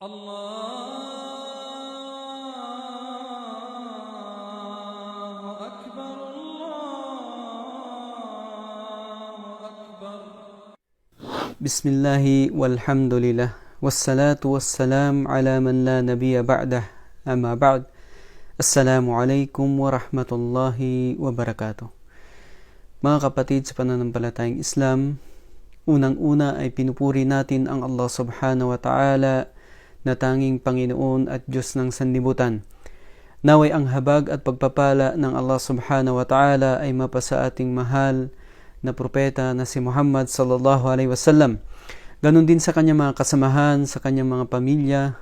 الله أكبر الله أكبر. بسم الله والحمد لله والصلاة والسلام على من لا نبي بعده أما بعد. السلام عليكم ورحمة الله وبركاته. Mga kapatid sa pananampalatayang Islam, unang-una ay pinupuri natin ang Allah subhanahu wa ta'ala na tanging Panginoon at Diyos ng sanlibutan. Naway ang habag at pagpapala ng Allah subhanahu wa ta'ala ay mapasa ating mahal na propeta na si Muhammad sallallahu alaihi wasallam. Ganon din sa kanyang mga kasamahan, sa kanyang mga pamilya,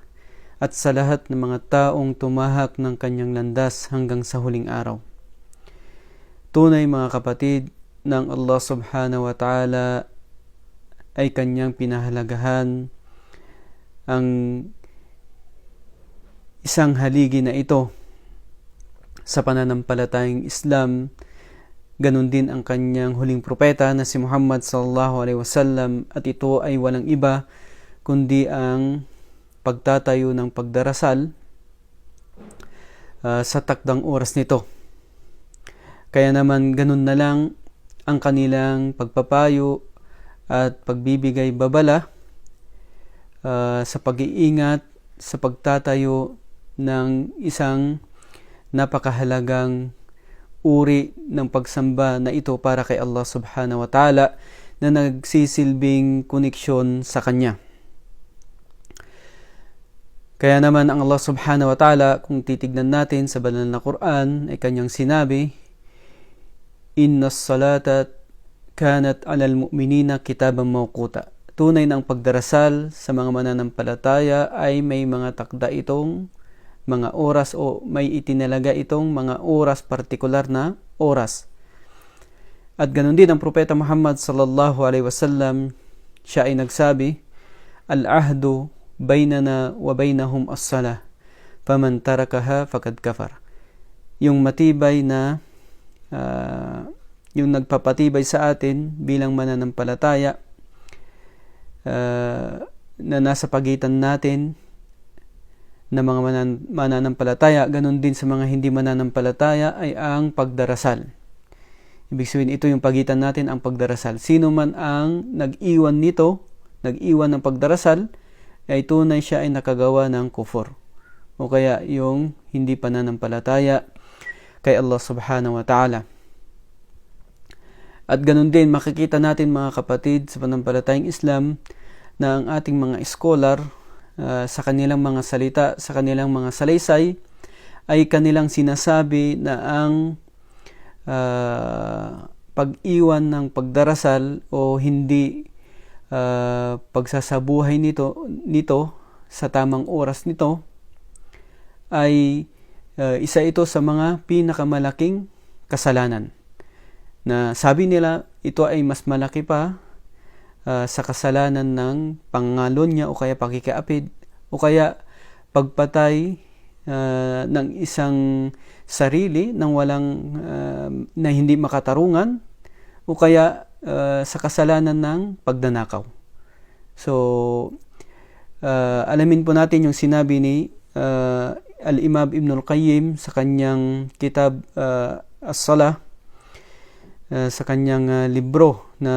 at sa lahat ng mga taong tumahak ng kanyang landas hanggang sa huling araw. Tunay mga kapatid, ng Allah subhanahu wa ta'ala ay kanyang pinahalagahan ang isang haligi na ito sa pananampalatayang Islam. Ganon din ang kanyang huling propeta na si Muhammad sallallahu alaihi wasallam, at ito ay walang iba kundi ang pagtatayo ng pagdarasal sa takdang oras nito. Kaya naman ganon na lang ang kanilang pagpapayo at pagbibigay babala sa pag-iingat sa pagtatayo ng isang napakahalagang uri ng pagsamba na ito para kay Allah subhanahu wa ta'ala na nagsisilbing koneksyon sa Kanya. Kaya naman ang Allah subhanahu wa ta'ala, kung titignan natin sa banal na Quran, ay Kanyang sinabi, Inna salata kanat alal mu'minina kitaban mawquta. Tunay na ang pagdarasal sa mga mananampalataya ay may mga takda itong mga oras o may itinalaga itong mga oras, partikular na oras. At ganoon din ang propeta Muhammad sallallahu alaihi wasallam, siya ay nagsabi, Al-ahdu baynana wa baynahum as-salah, faman tarakaha faqad kafar. Yung matibay na yung nagpapatibay sa atin bilang mananampalataya, na nasa pagitan natin na mga mananampalataya, ganun din sa mga hindi mananampalataya, ay ang pagdarasal. Ibig sabihin, ito yung pagitan natin, ang pagdarasal. Sino man ang nag-iwan nito, nag-iwan ng pagdarasal, ay tunay siya ay nakagawa ng kufur, o kaya yung hindi pananampalataya kay Allah subhanahu wa ta'ala. At ganun din, makikita natin mga kapatid sa pananampalatayang Islam na ang ating mga scholar sa kanilang mga salita, sa kanilang mga salaysay, ay kanilang sinasabi na ang pag-iwan ng pagdarasal o hindi pagsasabuhay nito sa tamang oras nito ay isa ito sa mga pinakamalaking kasalanan. Na sabi nila, ito ay mas malaki pa sa kasalanan ng pangalonya o kaya pakikiapid o kaya pagpatay ng isang sarili ng walang na hindi makatarungan o kaya sa kasalanan ng pagdanakaw. So alamin po natin yung sinabi ni Al-Imam Ibn Al-Qayyim sa kanyang kitab As-Salah, sa kanyang libro na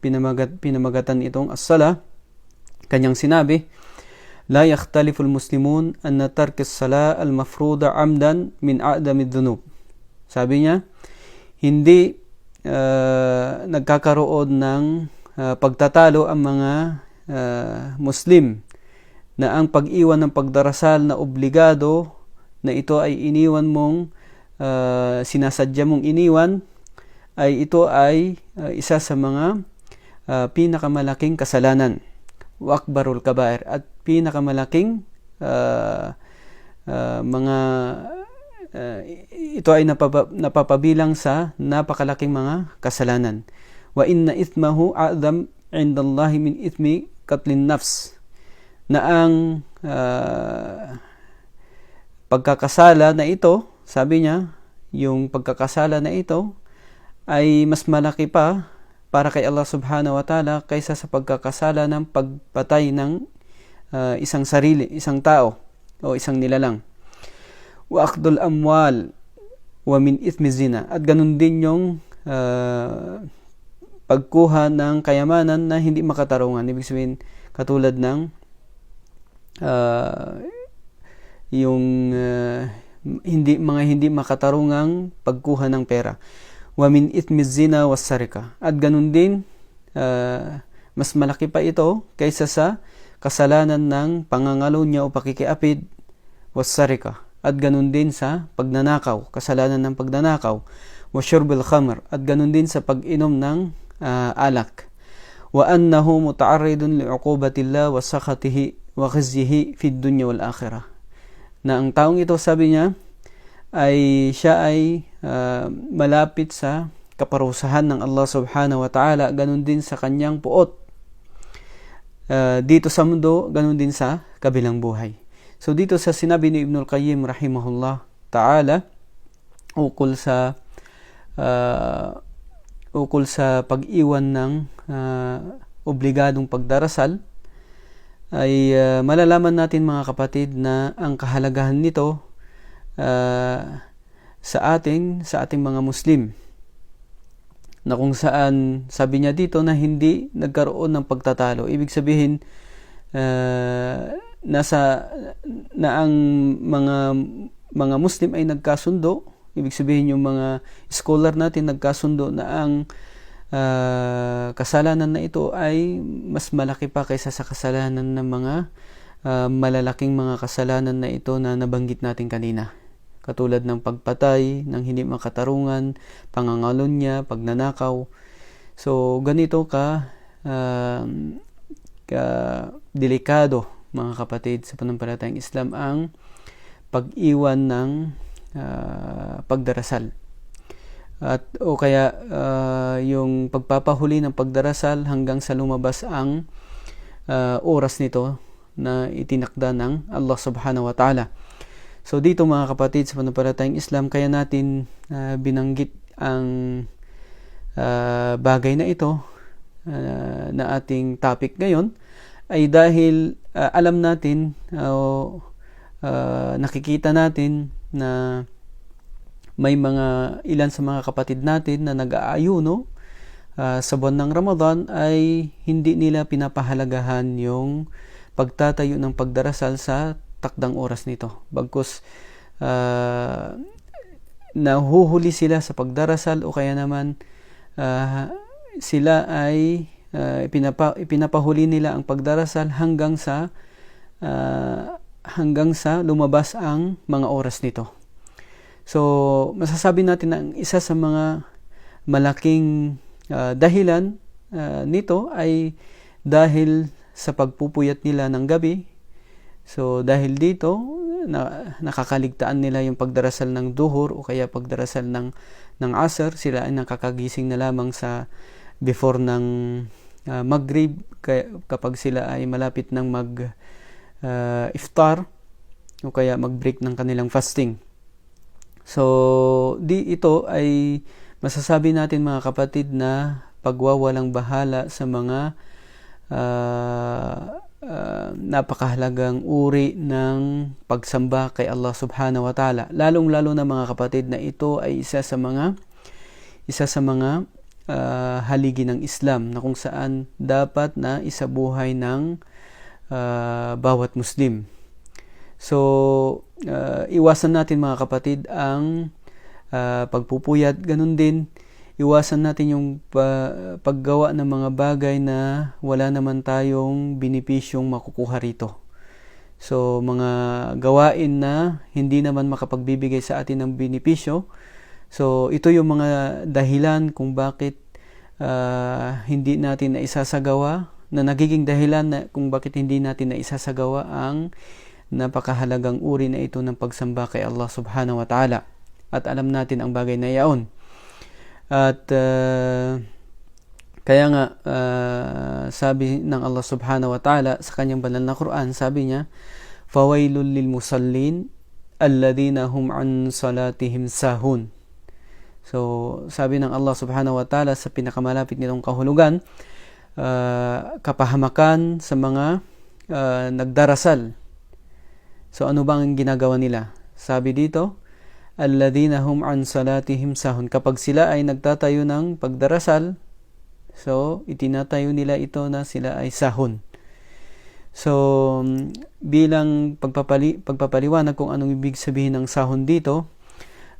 pinamagatan itong As-Salah. Kanyang sinabi, La yakhtalifu al-muslimun anna tark as-salah al-mafruda amdan min a'dami ad-dhunub. Sabi niya, hindi nagkakaroon ng pagtatalo ang mga Muslim na ang pag-iwan ng pagdarasal na obligado, na ito ay iniwan mong sinasadya mong iniwan, ay ito ay isa sa mga pinakamalaking kasalanan, wa akbarul kabair, at pinakamalaking ito ay napapabilang sa napakalaking mga kasalanan. Wa inna ithmahu a'zam 'inda Allah min ithmi qatlin nafs. Na ang pagkakasala na ito, sabi niya, yung pagkakasala na ito ay mas malaki pa para kay Allah subhanahu wa ta'ala kaysa sa pagkakasala ng pagpatay ng isang tao o isang nilalang. Wa akdul amwal wa min ithmi zina, at ganun din yung pagkuha ng kayamanan na hindi makatarungan. Ibig sabihin, katulad ng yung hindi makatarungang pagkuha ng pera. Wa min ithmi zina was sarika, at ganun din mas malaki pa ito kaysa sa kasalanan ng pangangalunya o pakikiapid was sarika, at ganun din sa pagnanakaw, kasalanan ng pagnanakaw, wa syurbil khamr, at ganun din sa pag-inom ng alak. Wa annahu muta'arridun li'uqubatillah wa sakhatihi wa khizyihi fid dunya wal akhirah, na ang taong ito, sabi niya, siya ay malapit sa kaparusahan ng Allah subhanahu wa ta'ala, ganun din sa kanyang puot dito sa mundo, ganun din sa kabilang buhay. So dito sa sinabi ni Ibnul Qayyim rahimahullah ta'ala ukol sa pag-iwan ng obligadong pagdarasal, ay malalaman natin, mga kapatid, na ang kahalagahan nito sa ating mga Muslim, na kung saan sabi niya dito na hindi nagkaroon ng pagtatalo. Ibig sabihin na ang mga Muslim ay nagkasundo. Ibig sabihin, yung mga scholar natin nagkasundo na ang kasalanan na ito ay mas malaki pa kaysa sa kasalanan ng mga malalaking mga kasalanan na ito na nabanggit natin kanina, katulad ng pagpatay ng hindi makatarungan, pangangalunya, pagnanakaw. So ganito ka delikado, mga kapatid, sa pananampalatayang Islam ang pag-iwan ng pagdarasal, at o kaya yung pagpapahuli ng pagdarasal hanggang sa lumabas ang oras nito na itinakda ng Allah subhanahu wa ta'ala. So dito, mga kapatid, sa pananampalatayang Islam, kaya natin binanggit ang bagay na ito na ating topic ngayon, ay dahil alam natin nakikita natin na may ilan sa mga kapatid natin na nag-aayuno sa buwan ng Ramadan ay hindi nila pinapahalagahan yung pagtatayo ng pagdarasal sa takdang oras nito. Bagkus nahuhuli sila sa pagdarasal, o kaya naman sila ay pinapahuli nila ang pagdarasal hanggang sa lumabas ang mga oras nito. So masasabi natin na isa sa mga malaking dahilan nito ay dahil sa pagpupuyat nila ng gabi. So dahil dito nakakaligtaan nila yung pagdarasal ng duhur o kaya pagdarasal ng asr. Sila ay nakakagising na lamang sa before ng maghrib, kapag sila ay malapit ng iftar o kaya mag-break ng kanilang fasting. So ito ay masasabi natin, mga kapatid, na pagwawalang bahala sa mga napakahalagang uri ng pagsamba kay Allah subhanahu wa ta'ala. Lalong-lalo na, mga kapatid, na ito ay isa sa mga haligi ng Islam, na kung saan dapat na isabuhay ng bawat Muslim. So iwasan natin, mga kapatid, ang pagpupuyat. Ganun din, iwasan natin yung paggawa ng mga bagay na wala naman tayong benepisyong makukuha rito. So mga gawain na hindi naman makapagbibigay sa atin ng benepisyo. So ito yung mga dahilan kung bakit hindi natin na isasagawa, na nagiging dahilan na kung bakit hindi natin na isasagawa ang napakahalagang uri na ito ng pagsamba kay Allah subhanahu wa ta'ala. At alam natin ang bagay na iyon. At kaya nga sabi ng Allah subhanahu wa ta'ala sa kanyang banal na Quran, sabi niya, fawailul lil musallin alladhina hum an salatihim sahun. So sabi ng Allah subhanahu wa ta'ala sa pinakamalapit nitong kahulugan, kapahamakan sa mga nagdarasal. So ano bang ginagawa nila? Sabi dito, alladhina hum an salatihim sahun. Kapag sila ay nagtatayo ng pagdarasal, so itinatayo nila ito na sila ay sahun. So bilang pagpapaliwanag kung anong ibig sabihin ng sahun dito,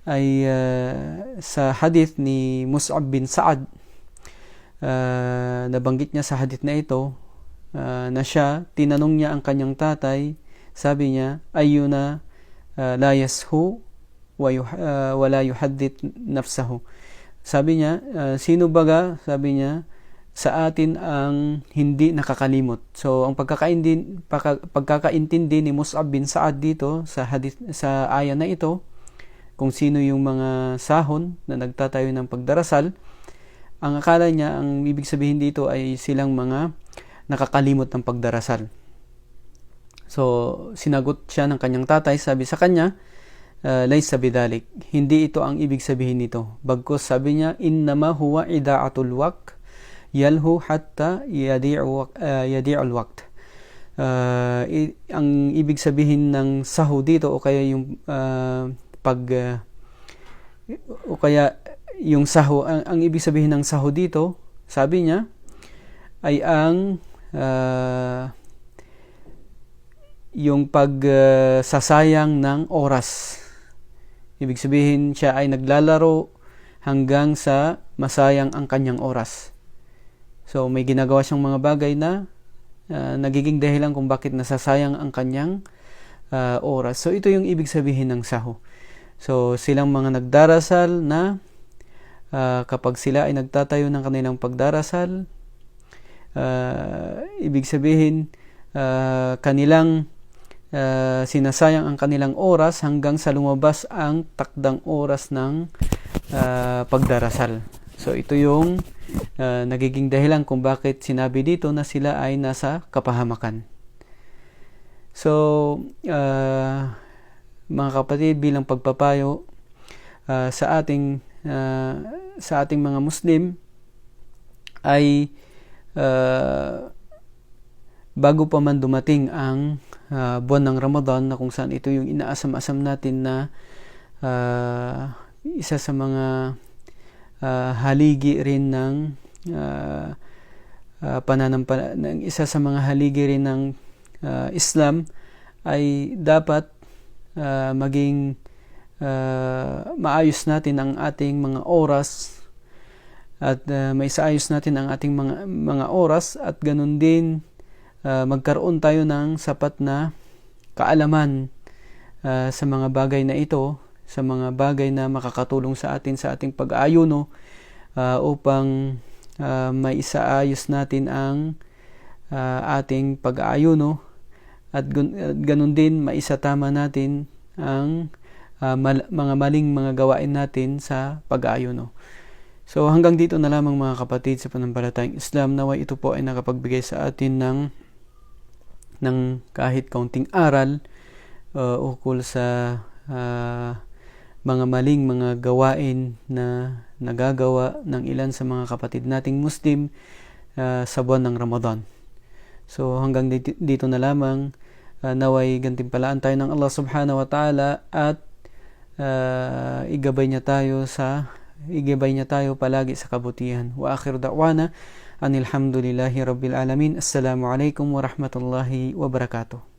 ay sa hadith ni Mus'ab bin Sa'ad, nabanggit niya sa hadith na ito na siya, tinanong niya ang kanyang tatay, sabi niya, ayuna la yashu wa la yuhaddith nafsahu. Sabi niya, sino baga, sabi niya, sa atin ang hindi nakakalimot. So ang pagkakaintindi ni Mus'ab bin Sa'ad dito sa hadith, sa aya na ito, kung sino yung mga sahon na nagtatayo ng pagdarasal, ang akala niya, ang ibig sabihin dito ay silang mga nakakalimot ng pagdarasal. So sinagot siya ng kanyang tatay, sabi sa kanya, laysa bidhalik, hindi ito ang ibig sabihin nito. Bagkus sabi niya, innama huwa ida'atul waqt yalhu hatta yadi'ul waqt. Ang ibig sabihin ng sahu dito, o kaya yung o kaya yung sahu, ang ibig sabihin ng sahu dito, sabi niya, ay ang yung pagsasayang ng oras. Ibig sabihin, siya ay naglalaro hanggang sa masayang ang kanyang oras. So may ginagawa siyang mga bagay na nagiging dahilan kung bakit nasasayang ang kanyang oras. So ito yung ibig sabihin ng sahu. So silang mga nagdarasal na kapag sila ay nagtatayo ng kanilang pagdarasal, ibig sabihin kanilang sinasayang ang kanilang oras hanggang sa lumabas ang takdang oras ng pagdarasal. So ito yung nagiging dahilan kung bakit sinabi dito na sila ay nasa kapahamakan. So mga kapatid, bilang pagpapayo sa ating mga Muslim, ay bago pa man dumating ang buwan ng Ramadan, na kung saan ito yung inaasam-asam natin na isa sa mga haligi rin ng isa sa mga haligi rin ng Islam, ay dapat maging maayos natin ang ating mga oras, at maisaayos natin ang ating mga oras, at ganun din magkaroon tayo ng sapat na kaalaman sa mga bagay na ito, sa mga bagay na makakatulong sa atin sa ating pag-aayuno, upang maisaayos natin ang ating pag-aayuno, at ganun din maisatama natin ang mga maling mga gawain natin sa pag-aayuno. So hanggang dito na lamang mga kapatid sa pananampalatayang Islam. Naway ito po ay nakapagbigay sa atin ng kahit kaunting aral ukol sa mga maling mga gawain na nagagawa ng ilan sa mga kapatid nating Muslim sa buwan ng Ramadan. So hanggang dito na lamang. Naway gantimpalaan tayo ng Allah subhanahu wa ta'ala, at igabay niya tayo palagi sa kabutihan. Wa akhir da'wana anil hamdulillahi rabbil alamin. Assalamu alaikum warahmatullahi wabarakatuh.